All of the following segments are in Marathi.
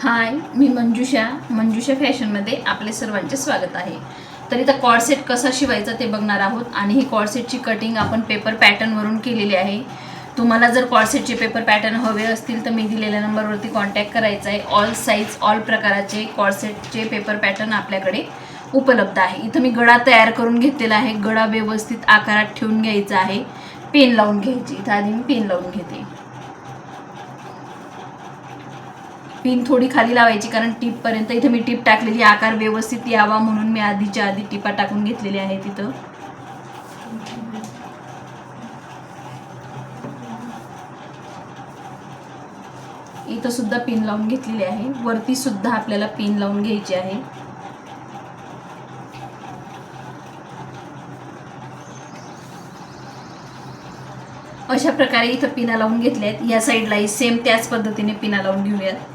हाय, मी मंजुषा फॅशनमध्ये आपले सर्वांचे स्वागत आहे. तर इथं कॉर्सेट कसा शिवायचा ते बघणार आहोत आणि ही कॉर्सेटची कटिंग आपण पेपर पॅटर्नवरून केलेली आहे. तुम्हाला जर कॉर्सेटचे पेपर पॅटर्न हवे असतील तर मी दिलेल्या नंबरवरती कॉन्टॅक्ट करायचा आहे. ऑल साईज ऑल प्रकाराचे कॉर्सेटचे पेपर पॅटर्न आपल्याकडे उपलब्ध आहे. इथं मी गळा तयार करून घेतलेला आहे. गळा व्यवस्थित आकारात ठेवून घ्यायचा आहे. पेन लावून घ्यायची. इथं आधी मी पेन लावून घेते. पिन थोडी खाली लावायची कारण टिपपर्यंत इथे मी टिप टाकलेली आकार व्यवस्थित यावा म्हणून मी आधीच्या आधी टिपा टाकून घेतलेली आहे. तिथं इथं सुद्धा पिन लावून घेतलेली आहे. वरती सुद्धा आपल्याला पिन लावून घ्यायची आहे. अशा प्रकारे इथं पिना लावून घेतल्या आहेत. या साईडलाही सेम त्याच पद्धतीने पिना लावून घेऊयात.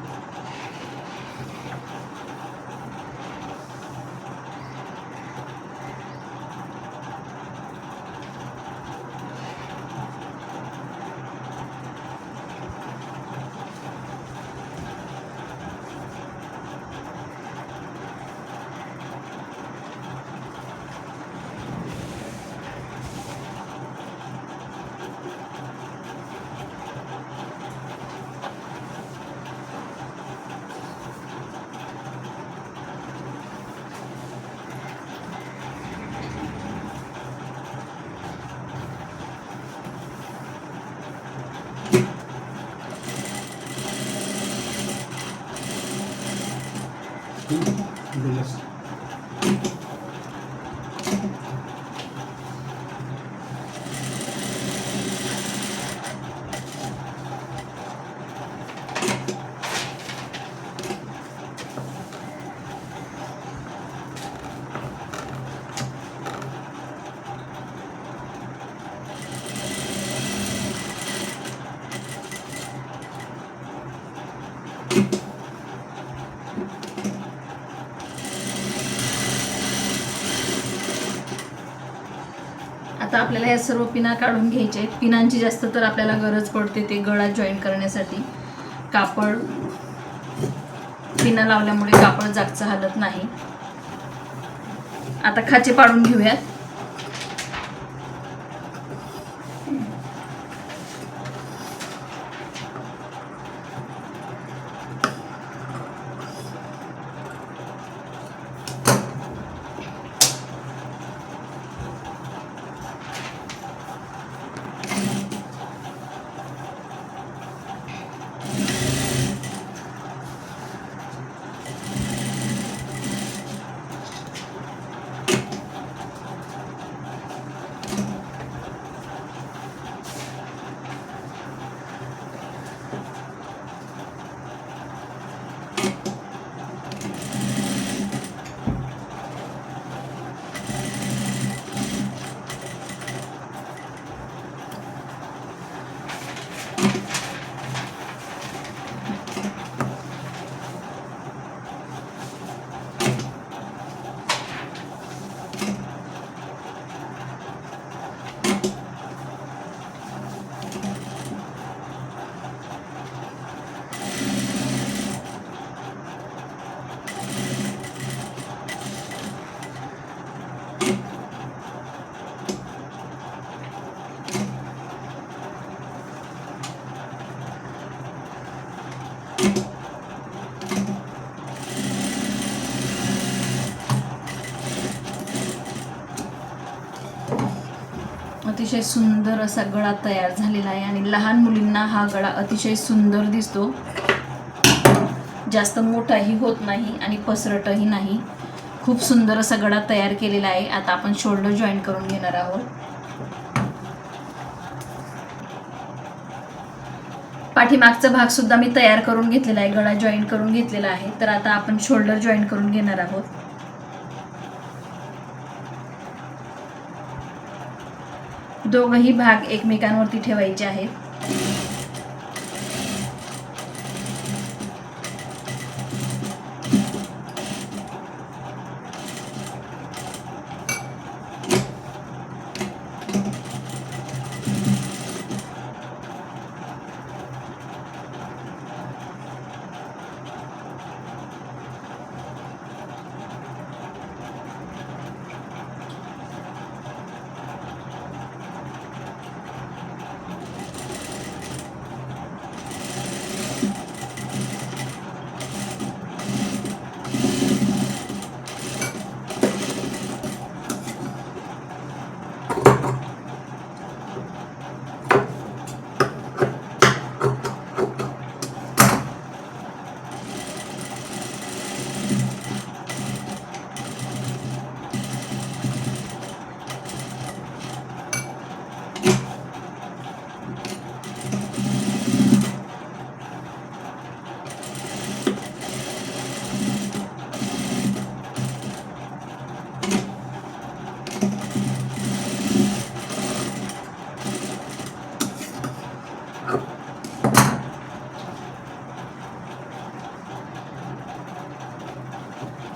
आता आपल्याला या सर्व पिना काढून घ्यायच्या आहेत. पिनांची जास्त तर आपल्याला गरज पडते ते गळा जॉईन करण्यासाठी. कापड पिना लावल्यामुळे कापड जागचं हलत नाही. आता खाचे पाडून घेऊयात. अतिशय सुंदर असा गळा तयार झालेला आहे आणि लहान मुलींना हा गळा अतिशय सुंदर दिसतो. जास्त मोठाही होत नाही आणि पसरटही नाही. खूप सुंदर असा गळा तयार केलेला आहे. आता आपण शोल्डर जॉईन करून घेणार आहोत. पाठीमागचा भाग सुद्धा मी तयार करून घेतलेला आहे. गळा जॉईन करून घेतलेला आहे. तर आता आपण शोल्डर जॉईन करून घेणार आहोत. दोघही भाग एकमेकांवरती ठेवायचे आहेत.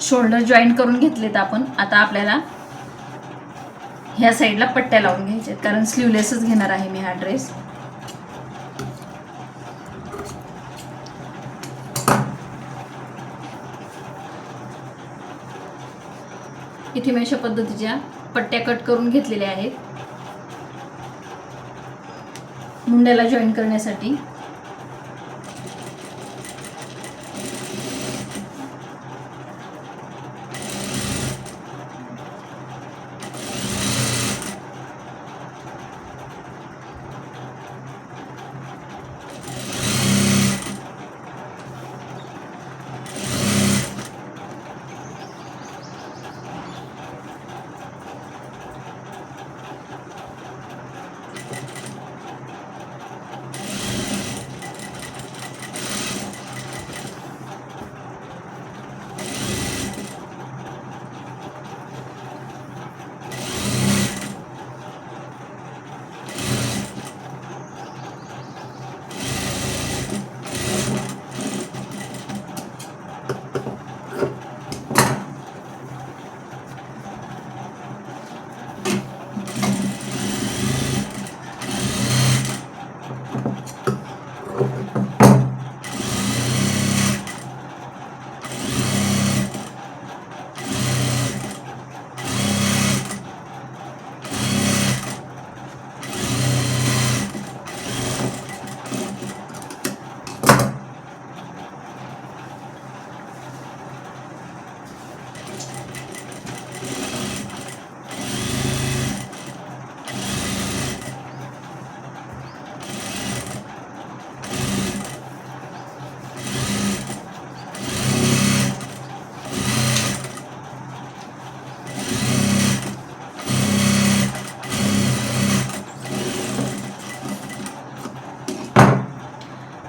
शोल्डर जॉईंट करून घेतलेत आपण. आता आपल्याला ह्या साईडला पट्ट्या लावून घ्यायच्या आहेत, कारण स्लीवलेसच घेणार आहे मी हा ड्रेस. इथे मी अशा पद्धतीच्या पट्ट्या कट करून घेतलेल्या आहेत मुंड्याला जॉईन करण्यासाठी.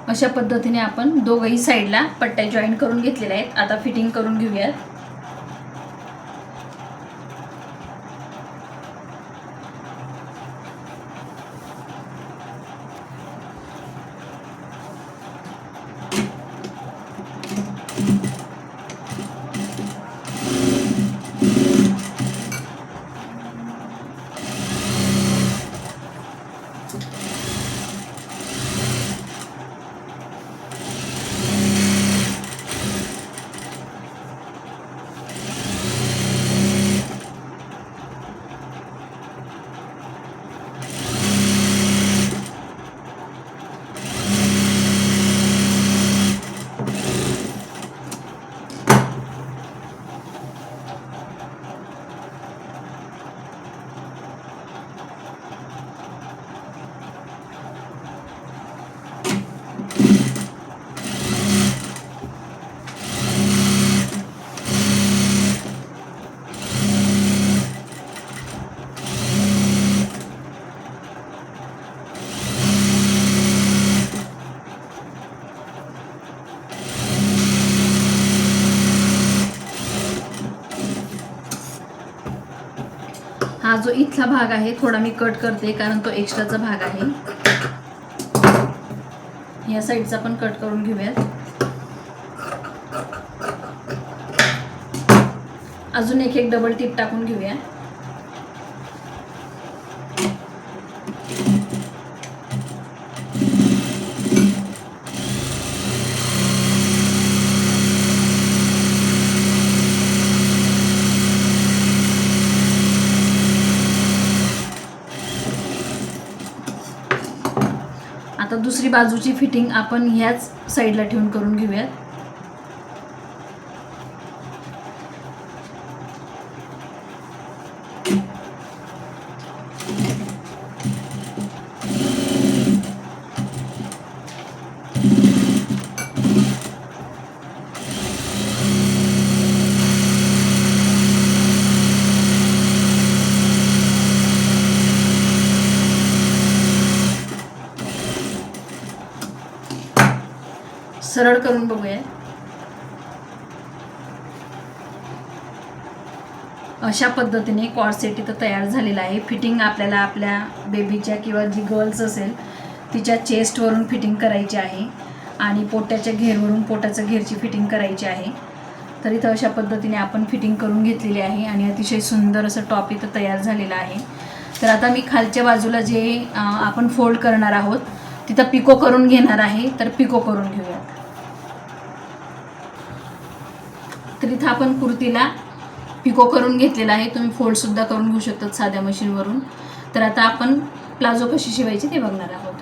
अशा पद्धतीने आपण दोघही साईडला पट्ट्या जॉईन करून घेतलेल्या आहेत. आता फिटिंग करून घेऊयात. हा जो इथला भाग आहे थोडा मी कट करते, कारण तो एक्स्ट्राचा भाग आहे. या साईडचा पण कट करून घेऊयात. अजून एक डबल टिप टाकून घेऊया. आता दुसरी बाजूची फिटिंग आपण ह्याच साईडला ठेवून करून घेऊयात. सरळ करून बघूया. अशा पद्धतीने कॉर्सेट इथं तयार झालेला आहे. फिटिंग आपल्याला आपल्या बेबीच्या किंवा जी गर्ल्स असेल तिच्या चेस्टवरून फिटिंग करायची आहे आणि पोटाच्या घेरवरून पोटाच्या घेरची फिटिंग करायची आहे. तर इथं अशा पद्धतीने आपण फिटिंग करून घेतलेली आहे आणि अतिशय सुंदर असं टॉप इथं तयार झालेलं आहे. तर आता मी खालच्या बाजूला जे आपण फोल्ड करणार आहोत तिथं पिको करून घेणार आहे. तर पिको करून घेऊयात. तर इथं आपण कुर्तीला पिको करून घेतलेला आहे. तुम्ही फोल्डसुद्धा करून घेऊ शकतात साध्या मशीनवरून. तर आता आपण प्लाझो कशी शिवायची ते बघणार आहोत.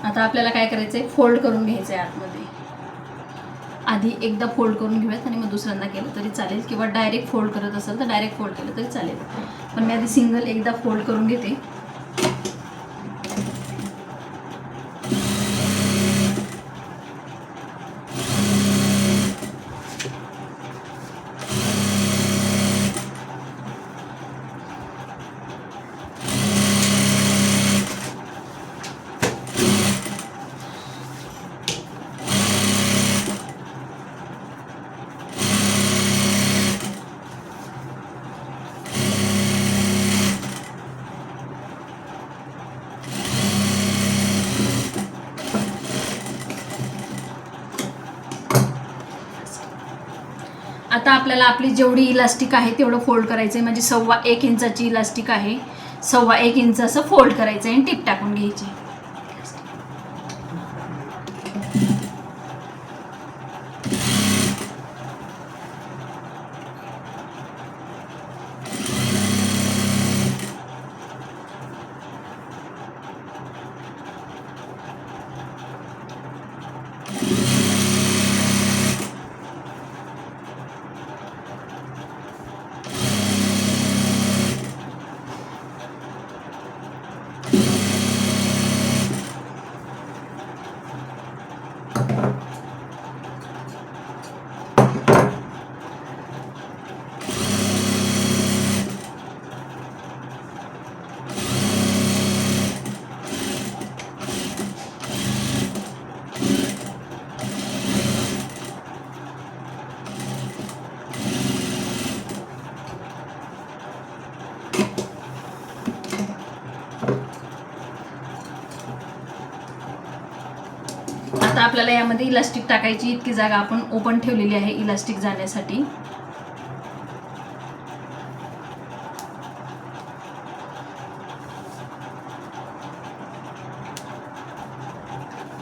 आता आपल्याला काय करायचं आहे, फोल्ड करून घ्यायचं आहे आतमध्ये. आधी एकदा फोल्ड करून घेऊयात आणि मग दुसऱ्यांदा केलं तरी चालेल, किंवा डायरेक्ट फोल्ड करत असेल तर डायरेक्ट फोल्ड केलं तरी चालेल. पण मी आधी सिंगल एकदा फोल्ड करून घेते. आता आपल्याला आपली जेवढी इलास्टिक आहे तेवढं फोल्ड करायचं आहे. म्हणजे 1.25 इंचाची इलास्टिक आहे. 1.25 इंच असं फोल्ड करायचं आहे आणि टिप टाकून घ्यायची. आता आपल्याला यामध्ये इलास्टिक टाकायची इतकी जागा आपण ओपन ठेवलेली आहे इलास्टिक जाण्यासाठी.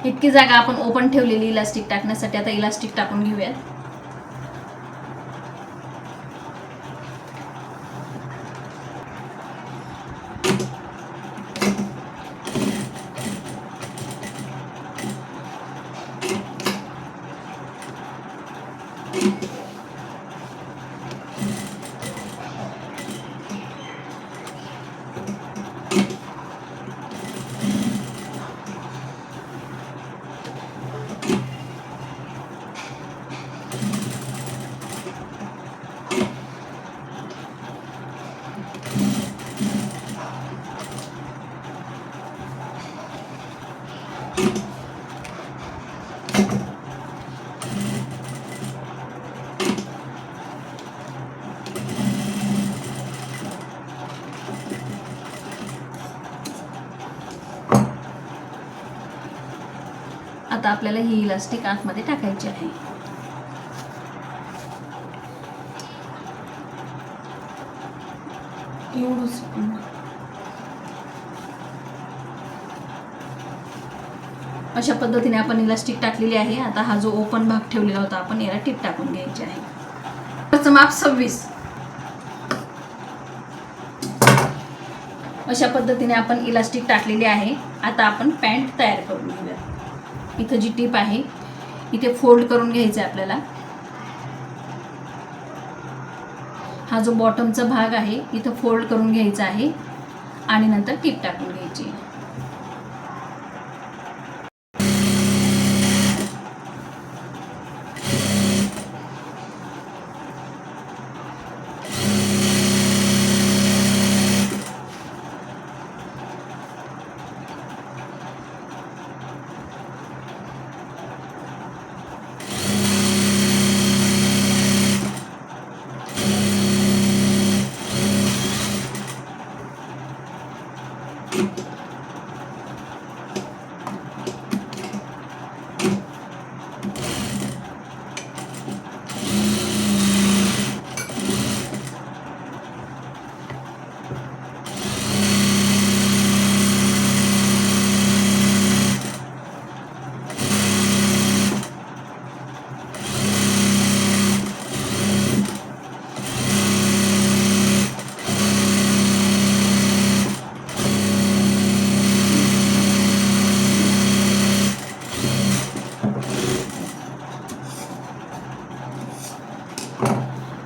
इतकी जागा आपण ओपन ठेवलेली इलास्टिक टाकण्यासाठी. आता इलास्टिक टाकून घेऊयात. आता आपल्याला ही इलास्टिक आतमध्ये टाकायची आहे. एवढंच. अशा पद्धतीने आपण इलास्टिक टाकलेली आहे. आता हा जो ओपन भाग ठेवलेला होता आपण याला टिप टाकून घ्यायची आहे. त्याचं माप 26. अशा पद्धतीने आपण इलास्टिक टाकलेली आहे. आता आपण पॅन्ट तयार करून घेऊया. इथं जी टिप आहे इथे फोल्ड करून घ्यायचं आहे आपल्याला. हा जो बॉटमचा भाग आहे इथं फोल्ड करून घ्यायचा आहे आणि नंतर टिप टाकून घ्यायची.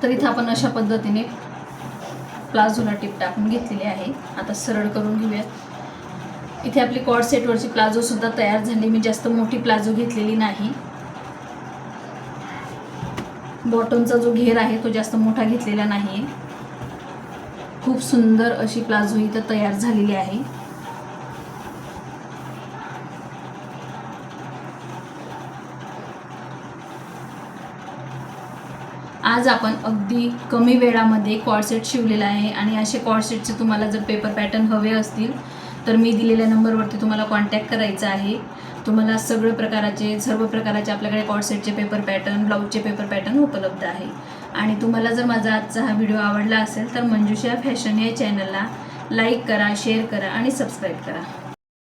तर इथं आपण अशा पद्धतीने प्लाझोला टिप टाकून घेतलेली आहे. आता सरळ करून घेऊयात. इथे आपली कॉर्ड सेटवरची प्लाझो सुद्धा तयार झाली. मी जास्त मोठी प्लाझो घेतलेली नाही. बॉटमचा जो घेर आहे तो जास्त मोठा घेतलेला नाही. खूप सुंदर अशी प्लाझो इथं तयार झालेली आहे. आज आपण अगदी कमी वेळामध्ये कॉर्डसेट शिवलेला आहे आणि असे कॉर्डसेटचे तुम्हाला जर पेपर पॅटर्न हवे असतील तर मी दिलेल्या नंबरवरती तुम्हाला कॉन्टॅक्ट करायचा आहे. तुम्हाला सर्व प्रकाराचे आपल्याकडे कॉर्डसेटचे पेपर पॅटर्न, ब्लाऊजचे पेपर पॅटर्न उपलब्ध आहे. आणि तुम्हाला जर माझा आजचा हा व्हिडिओ आवडला असेल तर मंजुषा फॅशन या चॅनलला लाईक करा, शेअर करा आणि सबस्क्राईब करा.